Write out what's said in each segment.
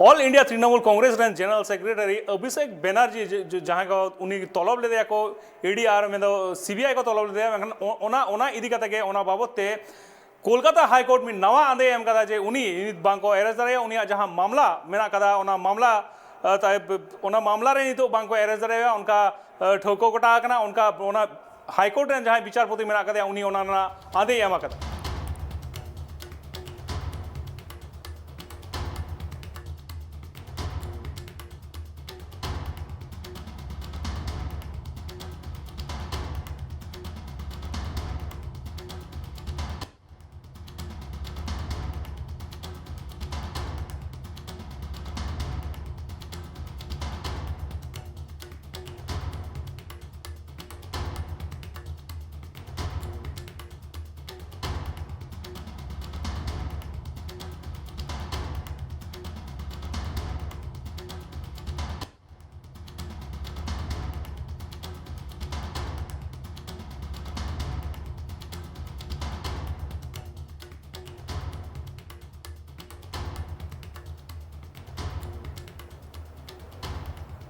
All India Trinamool Congress रेन general secretary Abhishek Banerjee जहाँ को उन्हीं तलब लेदे को एडीआर में तो सीबीआई को तलब लेदे ओना इदी कते के ओना बाबते कोलकाता हाई कोर्ट में नवा आंदे एम कदा जे उनी बांको एरेस्ट दारे उनी जहाँ मामला मेना कदा ओना मामला रे नितो बांको एरेस्ट दारे उनका ठोको कोटा कना उनका ओना हाई कोर्ट रे जहाँ विचारपति मेना कदा उनी ओना आंदे एम कदा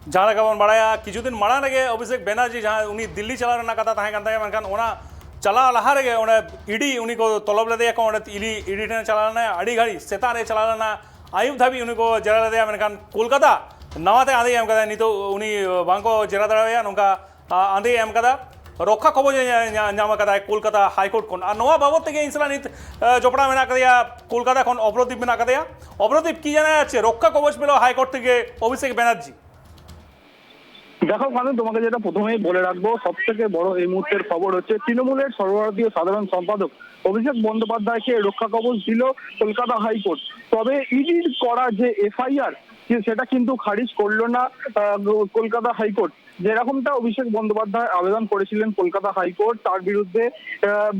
जहाँ बन बड़ा किचुदिन माड़ा लगे अभिषेक बैनर्जी जहाँ उन्हीं दिल्ली चला रहा कथा तहन चला लहा रे इडी उन्हीं को तलब लेदे इडी ठेन चला अड़ी घड़ी सेता रे चला आयुब धाबी उन्हीं को जेरा लेदे कोलकाता नवाते आंदे एम कदा नितो उन्हीं बांको जेरा दड़ा नौका आंदे एम कदा रक्षा खबर नाम कदा कोलकाता हाईकोर्ट खन नवा बाबद तेगे इंसला नित जपड़ा मेना कदिया कोलकाता खन अवरोधीप मेना कदिया अवरोधीप की जाना जाच्छे रक्षा कवच पेलो हाईकोर्ट থেকে अभिषेक बैनर्जी देखो मानो तुम्हें जेटा प्रथमेই বলে রাখবো সবথেকে বড় এই মুহূর্তের খবর হচ্ছে তৃণমূলের সর্বভারতীয় সাধারণ সম্পাদক অভিষেক বন্দ্যোপাধ্যায়কে রক্ষা কবচ দিল কলকাতা হাইকোর্ট। তবে ইডির করা যে এফআইআর সেটা কিন্তু খারিজ করলো না কলকাতা হাইকোর্ট। যেরকমটা অভিষেক বন্দ্যোপাধ্যায় আবেদন করেছিলেন কলকাতা হাইকোর্ট তার বিরুদ্ধে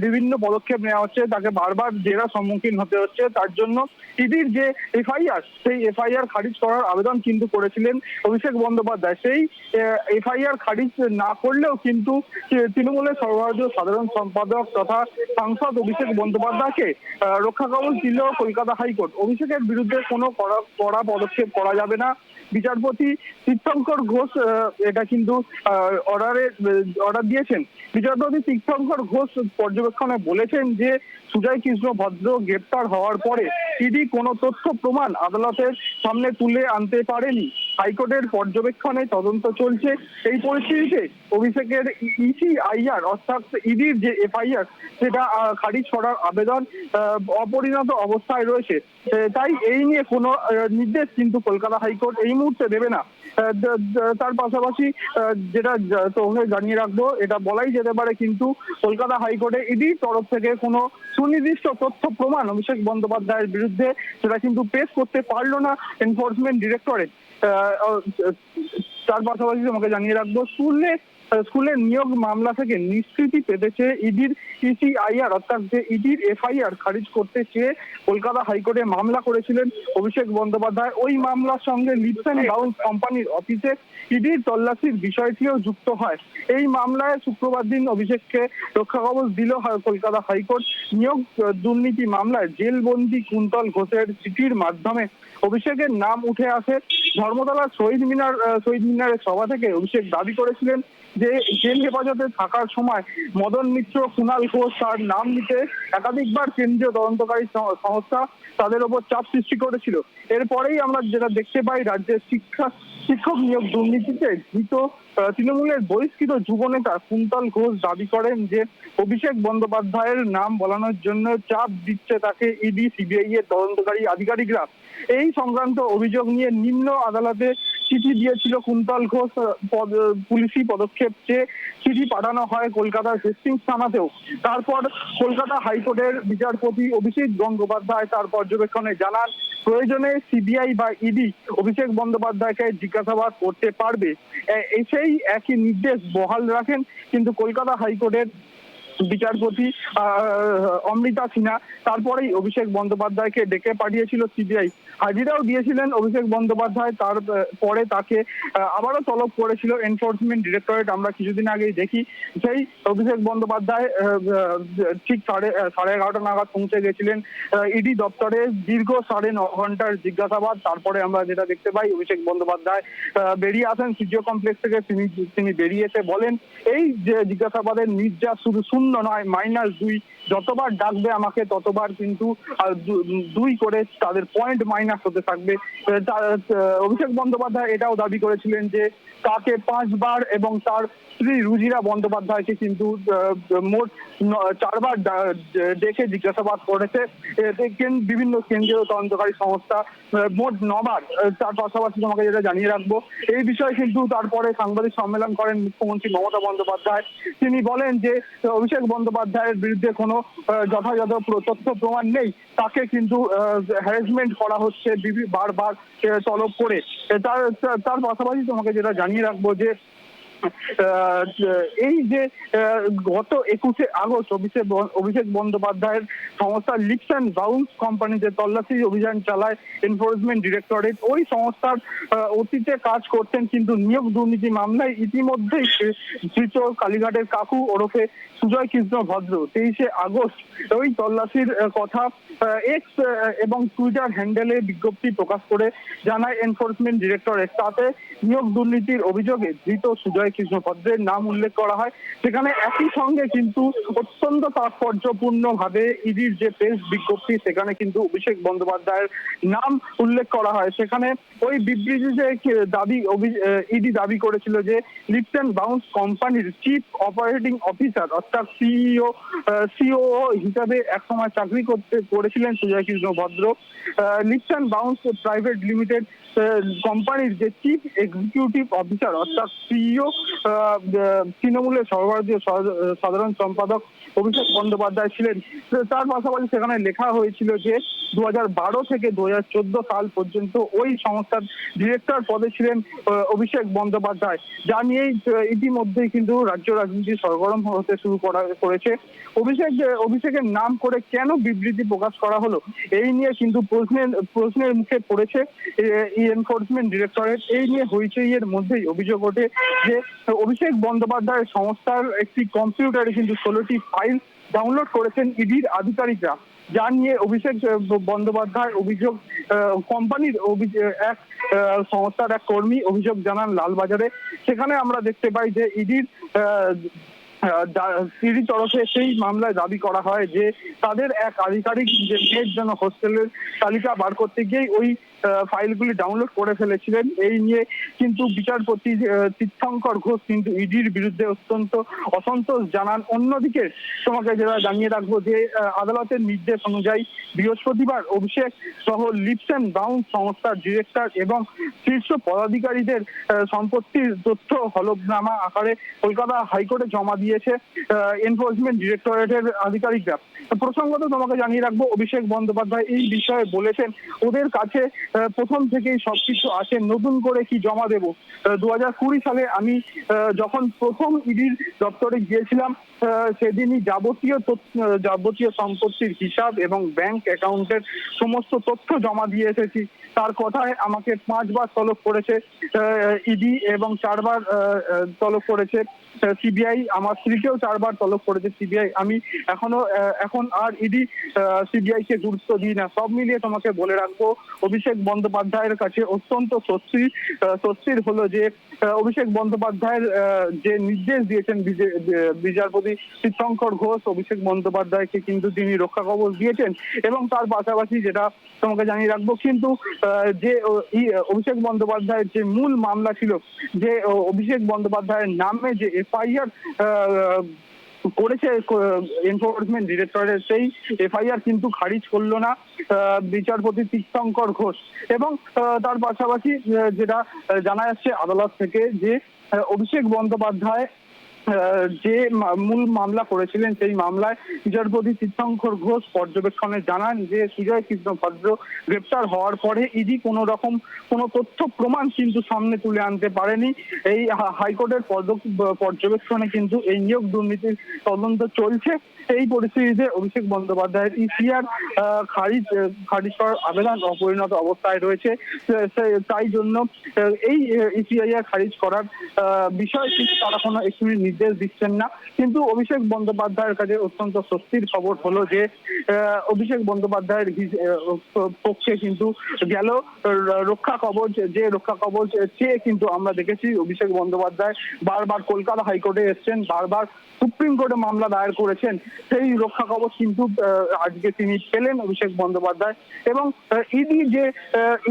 বিভিন্ন পদক্ষেপ নেওয়া হচ্ছে, তাকে বারবার জেরা সম্মুখীন হতে হচ্ছে। তার জন্য ইডির যে এফআইআর সেই এফআইআর খারিজ করার আবেদন কিন্তু করেছিলেন অভিষেক বন্দ্যোপাধ্যায়। সেই এফআইআর খারিজ না করলেও কিন্তু তৃণমূলের সর্বভারতীয় সাধারণ সম্পাদক তথা সাংসদ অভিষেক বন্দ্যোপাধ্যায়কে রক্ষা কবচ দিল কলকাতা হাইকোর্ট। অভিষেকের বিরুদ্ধে কোনো কড়া পদক্ষেপ করা যাবে না। বিচারপতি তীর্থঙ্কর ঘোষ এটা কিন্তু অর্ডার দিয়েছেন। বিচারপতি তীর্থঙ্কর ঘোষ পর্যবেক্ষণে বলেছেন যে সুজয় কৃষ্ণ ভদ্র গ্রেপ্তার হওয়ার পরে ইডি কোনো তথ্য প্রমাণ আদালতের সামনে তুলে আনতে পারেনি। হাইকোর্টের পর্যবেক্ষণে তদন্ত চলছে। এই পরিস্থিতিতে অভিষেকের ইসিআইআর অর্থাৎ ইডির যে এফআইআর সেটা খারিজ করার আবেদন অপরিণত অবস্থায় রয়েছে। তাই এই নিয়ে কোনো নির্দেশ কিন্তু কলকাতা হাইকোর্ট এই মুহূর্তে দেবে না। তার পাশাপাশি যেটা তোমরা জানিয়ে রাখবো, এটা বলাই যেতে পারে কিন্তু কলকাতা হাইকোর্টে ইডির তরফ থেকে কোনো সুনির্দিষ্ট তথ্য প্রমাণ অভিষেক বন্দ্যোপাধ্যায়ের বিরুদ্ধে সেটা কিন্তু পেশ করতে পারলো না এনফোর্সমেন্ট ডিরেক্টরেট। তার পাশাপাশি তোমাকে জানিয়ে রাখবো, স্কুলের নিয়োগ মামলা থেকে নিষ্কৃতি পেতেছে ইডির ইসিআইআর অর্থাৎ যে ইডির এফআইআর খারিজ করতে চেয়ে কলকাতা হাইকোর্টে মামলা করেছিলেন অভিষেক বন্দ্যোপাধ্যায়। ওই মামলার সঙ্গে লিপস অ্যান্ড বাউন্স কোম্পানির অফিসে ইডির তল্লাশির বিষয়টিও যুক্ত হয়। এই মামলায় শুক্রবার দিন অভিষেককে রক্ষা কবচ দিল কলকাতা হাইকোর্ট। নিয়োগ দুর্নীতি মামলায় জেলবন্দি কুন্তল ঘোষের চিঠির মাধ্যমে অভিষেকের নাম উঠে আসে। ধর্মতলার শহীদ মিনারের সভা থেকে অভিষেক দাবি করেছিলেন যে জেল হেফাজতে থাকার সময় মদন মিত্র, কুণাল ঘোষ তার নাম নিতে একাধিকবার কেন্দ্রীয় তদন্তকারী সংস্থা তাদের ওপর চাপ সৃষ্টি করেছিল। এরপরেই আমরা যেটা দেখতে পাই, রাজ্যের শিক্ষক নিয়োগ দুর্নীতিতে ধৃত তৃণমূলের বহিষ্কৃত যুবনেতা কুন্তল ঘোষ দাবি করেন যে অভিষেক বন্দ্যোপাধ্যায়ের নাম বলানোর জন্য চাপ দিচ্ছে তাকে ইডি, সিবিআই এর তদন্তকারী আধিকারিকরা। এই সংক্রান্ত অভিযোগ নিয়ে নিম্ন আদালতে চিঠি দিয়েছিল কুন্তল ঘোষ। পুলিশি পদক্ষেপ চেয়ে চিঠি পাঠানো হয় কলকাতার হেস্টিংস থানাতেও। তারপর কলকাতা হাইকোর্টের বিচারপতি অভিষেক গঙ্গোপাধ্যায় তার পর্যবেক্ষণে জানান প্রয়োজনে সিবিআই বা ইডি অভিষেক বন্দ্যোপাধ্যায়কে জিজ্ঞাসাবাদ করতে পারবে। সেই একই নির্দেশ বহাল রাখেন কিন্তু কলকাতা হাইকোর্টের বিচারপতি অমৃতা সিনহা তারপরেই অভিষেক বন্দ্যোপাধ্যায়কে ডেকে পাঠিয়েছিল সিবিআই। হাজিরাও দিয়েছিলেন অভিষেক বন্দ্যোপাধ্যায়, তারপরে তাকে আবারও তলব করেছিল এনফোর্সমেন্ট ডিরেক্টরেট। আমরা কিছুদিন আগেই দেখি সেই অভিষেক বন্দ্যোপাধ্যায় ঠিক সাড়ে 11:30 নাগাদ পৌঁছে গেছিলেন ইডি দপ্তরে। দীর্ঘ 9.5 ঘন্টার জিজ্ঞাসাবাদ, তারপরে আমরা যেটা দেখতে পাই অভিষেক বন্দ্যোপাধ্যায় বেরিয়ে আসেন সিজিও কমপ্লেক্স থেকে। তিনি বেরিয়ে এসে বলেন, এই যে জিজ্ঞাসাবাদের নির্যাস শুধু শূন্য নয়, -2, যতবার ডাকবে আমাকে ততবার কিন্তু 2 করে তাদের পয়েন্ট মাইনাস হতে থাকবে। অভিষেক বন্দ্যোপাধ্যায় এটাও দাবি করেছিলেন যে তাকে 5 বার এবং তার স্ত্রী রুজিরা বন্দ্যোপাধ্যায়কে কিন্তু মোট 4 বার ডেকে জিজ্ঞাসাবাদ করেছে বিভিন্ন কেন্দ্রীয় তদন্তকারী সংস্থা, মোট 9 বার। তার পাশাপাশি তোমাকে যেটা জানিয়ে রাখবো, এই বিষয়ে কিন্তু তারপরে সাংবাদিক সম্মেলন করেন মুখ্যমন্ত্রী মমতা বন্দ্যোপাধ্যায়। তিনি বলেন যে অভিষেক বন্দ্যোপাধ্যায়ের বিরুদ্ধে কোনো যথাযথ তথ্য প্রমাণ নেই, তাকে কিন্তু হ্যারাসমেন্ট করা হচ্ছে বারবার তলব করে। তার পাশাপাশি তোমাকে যেটা জানিয়ে রাখবো যে এই যে গত 21শে আগস্ট অভিষেক বন্দ্যোপাধ্যায়ের সংস্থা লিপস অ্যান্ড বাউন্স কোম্পানি যে তল্লাশি অভিযান চালায় এনফোর্সমেন্ট ডিরেক্টরেট, ওই সংস্থার অতীতে কাজ করতেন কিন্তু নিয়োগ দুর্নীতি মামলায় ইতিমধ্যেই ধৃত কালীঘাটের কাকু ওরফে সুজয় কৃষ্ণ ভদ্র 23শে আগস্ট ওই তল্লাশির কথা এক্স এবং টুইটার হ্যান্ডেলে বিজ্ঞপ্তি প্রকাশ করে জানায় এনফোর্সমেন্ট ডিরেক্টরেট। তাতে নিয়োগ দুর্নীতির অভিযোগে ধৃত সুজয় কৃষ্ণ ভদ্রের নাম উল্লেখ করা হয়। সেখানে একই সঙ্গে কিন্তু অত্যন্ত তাৎপর্যপূর্ণ ভাবে ইডির যে প্রেস বিজ্ঞপ্তি, সেখানে কিন্তু অভিষেক বন্দ্যোপাধ্যায়ের নাম উল্লেখ করা হয়। সেখানে ওই বিবৃতিতে ইডি দাবি করেছিল যে লিপস অ্যান্ড বাউন্স কোম্পানির চিফ অপারেটিং অফিসার অর্থাৎ সিওও হিসাবে একসময় চাকরি করেছিলেন Sujay Krishna Bhadra. Leaps and Bounce private limited কোম্পানির যে চিফ এক্সিকিউটিভ অফিসার অর্থাৎ সিইও তৃণমূলের সর্বভারতীয় সাধারণ সম্পাদক অভিষেক বন্দ্যোপাধ্যায় ছিলেন। তার পাশাপাশি সেখানে লেখা হয়েছিল যে 2012 থেকে 2014 সাল পর্যন্ত ওই সংস্থার ডিরেক্টর পদে ছিলেন অভিষেক বন্দ্যোপাধ্যায়। যা নিয়েই ইতিমধ্যেই কিন্তু রাজ্য রাজনীতি সরগরম হতে শুরু করেছে। অভিষেকের নাম করে কেন বিবৃতি প্রকাশ করা হলো, এই নিয়ে কিন্তু প্রশ্নের মুখে পড়েছে এনফোর্সমেন্ট ডিরেক্টরেট। এই নিয়ে হইচইয়ের মধ্যেই অভিযোগ ওঠে যে অভিষেক বন্দ্যোপাধ্যায়ের সংস্থার একটি কম্পিউটারে কিন্তু 16টি ফাইল ডাউনলোড করেছেন ইডির আধিকারিকরা, যা নিয়ে অভিষেক বন্দ্যোপাধ্যায় অভিযোগ কোম্পানির এক সংস্থার এক কর্মী অভিযোগ জানান লালবাজারে। সেখানে আমরা দেখতে পাই যে ইডির তরফে সেই মামলায় দাবি করা হয় যে তাদের এক আধিকারিক যে মেয়ের জন্য হোস্টেলের তালিকা বার করতে গিয়ে ওই ফাইলগুলি ডাউনলোড করে ফেলেছিলেন। এই নিয়ে কিন্তু বিচারপতি তীর্থঙ্কর ঘোষ কিন্তু ইডির বিরুদ্ধে অত্যন্ত অসন্তোষ জানান। অন্যদিকে তোমাকে যেটা জানিয়ে রাখবো যে আদালতের নির্দেশ অনুযায়ী বৃহস্পতিবার অভিষেক সহ লিপস অ্যান্ড বাউন্স সংস্থার ডিরেক্টর এবং শীর্ষ পদাধিকারীদের সম্পত্তির তথ্য হলফনামা আকারে কলকাতা হাইকোর্টে জমা দিয়েছে এনফোর্সমেন্ট ডিরেক্টরেটের আধিকারিকরা। প্রসঙ্গত তোমাকে জানিয়ে রাখবো, অভিষেক বন্দ্যোপাধ্যায় এই বিষয়ে বলেছেন ওদের কাছে প্রথম থেকেই সবকিছু আছে, নতুন করে কি জমা দেব। 2020 সালে আমি যখন প্রথম ইডির দপ্তরে গিয়েছিলাম সেদিনই যাবতীয় সম্পত্তির হিসাব এবং ব্যাংক অ্যাকাউন্টের সমস্ত তথ্য জমা দিয়ে এসেছি। তার কথায় আমাকে 5 বার তলব করেছে ইডি এবং 4 বার তলব করেছে সিবিআই। আমার স্ত্রীকেও 4 বার তলব করেছে সিবিআই। আমি এখন আর ইডি সিবিআই কে গুরুত্ব দিই না। সব মিলিয়ে তোমাকে বলে রাখবো, অভিষেক বন্দ্যোপাধ্যায়ের কাছে অত্যন্ত স্বস্তির হলো যে অভিষেক বন্দ্যোপাধ্যায়ের যে নির্দেশ দিয়েছেন বিচারপতি তীর্থঙ্কর ঘোষ, অভিষেক বন্দ্যোপাধ্যায়কে কিন্তু তিনি রক্ষা কবচ দিয়েছেন। এবং তার পাশাপাশি যেটা তোমাকে জানিয়ে রাখবো, কিন্তু যে অভিষেক বন্দ্যোপাধ্যায়ের যে মূল মামলা ছিল, যে অভিষেক বন্দ্যোপাধ্যায়ের নামে যে এফআইআর করেছে এনফোর্সমেন্ট ডিরেক্টরেট, সেই এফআইআর কিন্তু খারিজ করলো না বিচারপতি তীর্থঙ্কর ঘোষ। এবং তার পাশাপাশি যেটা জানা যাচ্ছে আদালত থেকে, যে অভিষেক বন্দ্যোপাধ্যায় যে মূল মামলা করেছিলেন সেই মামলায় বিচারপতি তীর্থঙ্কর ঘোষ পর্যবেক্ষণে জানান যে সুজয় কৃষ্ণ ভদ্র গ্রেপ্তার হওয়ার পরে ইডি কোনো রকম কোনো তথ্য প্রমাণ কিন্তু সামনে তুলে আনতে পারেনি। এই হাইকোর্টের পর্যবেক্ষণে কিন্তু এই নিয়োগ দুর্নীতির তদন্ত চলছে। এই পরিস্থিতিতে অভিষেক বন্দ্যোপাধ্যায়ের ইসিআর খারিজ করার আবেদন অপরিণত অবস্থায় রয়েছে। তাই জন্য এই ইসিআইআর খারিজ করার বিষয়ে কিন্তু তারা কোনো এখনই নির্দেশ দিচ্ছেন না। কিন্তু অভিষেক বন্দ্যোপাধ্যায়ের কাছে অত্যন্ত স্বস্তির খবর হলো যে অভিষেক বন্দ্যোপাধ্যায়ের পক্ষে কিন্তু গেল রক্ষা কবচ, যে রক্ষা কবচ চেয়ে কিন্তু আমরা দেখেছি অভিষেক বন্দ্যোপাধ্যায় বারবার কলকাতা হাইকোর্টে এসছেন, বারবার সুপ্রিম কোর্টে মামলা দায়ের করেছেন। সেই রক্ষা কবচ কিন্তু আজকে তিনি পেলেন অভিষেক বন্দ্যোপাধ্যায়। এবং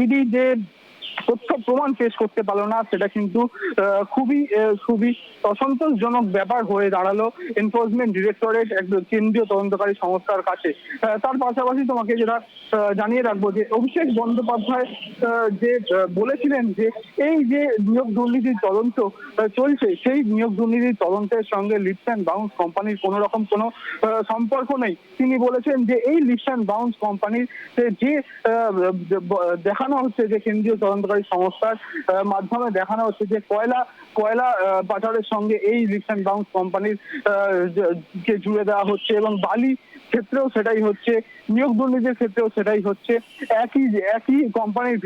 ইডি যে তথ্য প্রমাণ পেশ করতে পারলো না সেটা কিন্তু খুবই অসন্তোষজনক ব্যাপার হয়ে দাঁড়ালো এনফোর্সমেন্ট ডিরেক্টরেট কেন্দ্রীয় তদন্তকারী সংস্থার কাছে। তার পাশাপাশি তোমাকে যেটা জানিয়ে রাখবো যে অভিষেক বন্দ্যোপাধ্যায় যে বলেছিলেন যে এই যে নিয়োগ দুর্নীতির তদন্ত চলছে সেই নিয়োগ দুর্নীতির তদন্তের সঙ্গে লিপস অ্যান্ড বাউন্স কোম্পানির কোনো রকম কোনো সম্পর্ক নেই। তিনি বলেছেন যে এই লিপস অ্যান্ড বাউন্স কোম্পানির যে দেখানো হচ্ছে যে কেন্দ্রীয় তদন্তকারী সংস্থার মাধ্যমে দেখানো হচ্ছে যে কয়লা পাচারের সঙ্গে এই লিপস অ্যান্ড বাউন্স কোম্পানির কে জুড়ে দেওয়া হচ্ছে এবং বালি ক্ষেত্রেও সেটাই হচ্ছে, নিয়োগ দুর্নীতির ক্ষেত্রেও সেটাই হচ্ছে। একই কোম্পানির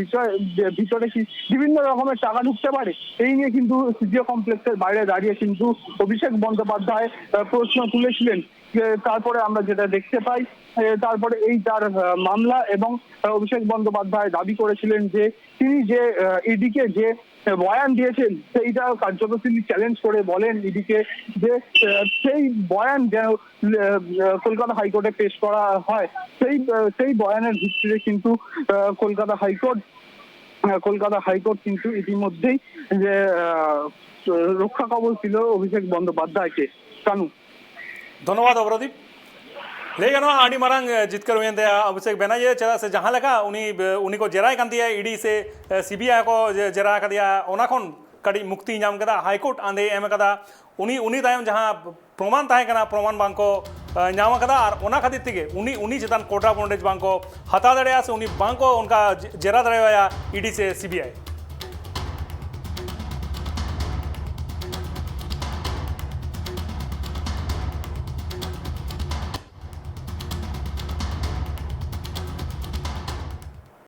ভিতরে কি বিভিন্ন রকমের টাকা ঢুকতে পারে, এই নিয়ে কিন্তু সিজিও কমপ্লেক্সের বাইরে দাঁড়িয়ে কিন্তু অভিষেক বন্দ্যোপাধ্যায় প্রশ্ন তুলেছিলেন। তারপরে আমরা যেটা দেখতে পাই, তারপরে এই তার মামলা এবং অভিষেক বন্দ্যোপাধ্যায় দাবি করেছিলেন যে তিনি যে ইডিকে যে বয়ান দিয়েছেন সেইটা কার্যত তিনি চ্যালেঞ্জ করে বলেন ইডিকে যে সেই বয়ান যেন কলকাতা হাইকোর্টে পেশ করা হয়। সেই বয়ানের ভিত্তিতে কিন্তু কলকাতা হাইকোর্ট কিন্তু ইতিমধ্যেই যে রক্ষা কবচ ছিল অভিষেক বন্দ্যোপাধ্যায়কে। কানু ধন্যবাদ অপরাদীপ। ᱞᱟᱹᱭ ᱜᱟᱱᱚᱜᱼᱟ ᱟᱹᱰᱤ ᱢᱟᱨᱟᱝ ᱡᱤᱛᱠᱟᱹᱨ ᱦᱩᱭᱮᱱ ᱛᱟᱭᱟ ᱚᱵᱷᱤᱥᱮᱠ ᱵᱮᱱᱟᱨᱡᱤ, ᱪᱮᱫᱟᱜ ᱥᱮ ᱡᱟᱦᱟᱸ ᱞᱮᱠᱟ ᱩᱱᱤ ᱠᱚ ᱡᱮᱨᱟᱭ ᱠᱟᱱ ᱛᱟᱭᱟ ᱤᱰᱤ ᱥᱮ ᱥᱤᱵᱤআই ᱠᱚ ᱡᱮᱨᱟ ᱟᱠᱟᱫᱮᱭᱟ, ᱚᱱᱟ ᱠᱷᱚᱱ ᱠᱟᱹᱴᱤᱡ ᱢᱩᱠᱛᱤ ᱧᱟᱢ ᱠᱮᱫᱟ, ᱦᱟᱭᱠᱳᱨᱴ ᱟᱸᱫᱮ ᱮᱢ ᱟᱠᱟᱫᱟ। ᱩᱱᱤ ᱛᱟᱭᱚᱢ ᱡᱟᱦᱟᱸ ᱯᱨᱚᱢᱟᱱ ᱛᱟᱦᱮᱸ ᱠᱟᱱᱟ ᱯᱨᱚᱢᱟᱱ ᱵᱟᱝᱠᱚ ᱧᱟᱢ ᱟᱠᱟᱫᱟ, ᱟᱨ ᱚᱱᱟ ᱠᱷᱟᱹᱛᱤᱨ ᱛᱮᱜᱮ ᱩᱱᱤ ᱪᱮᱛᱟᱱ ᱠᱳᱰᱨᱟ ᱵᱚᱱᱰᱮᱡᱽ ᱵᱟᱝᱠᱚ ᱦᱟᱛᱟᱣ ᱫᱟᱲᱮᱭᱟᱜᱼᱟ ᱥᱮ ᱩᱱᱤ ᱵᱟᱝᱠᱚ ᱚᱱᱠᱟ ᱡᱮᱨᱟ ᱫᱟᱲᱮᱭᱟᱭᱟ ᱤᱰᱤ ᱥᱮ ᱥᱤᱵᱤআই।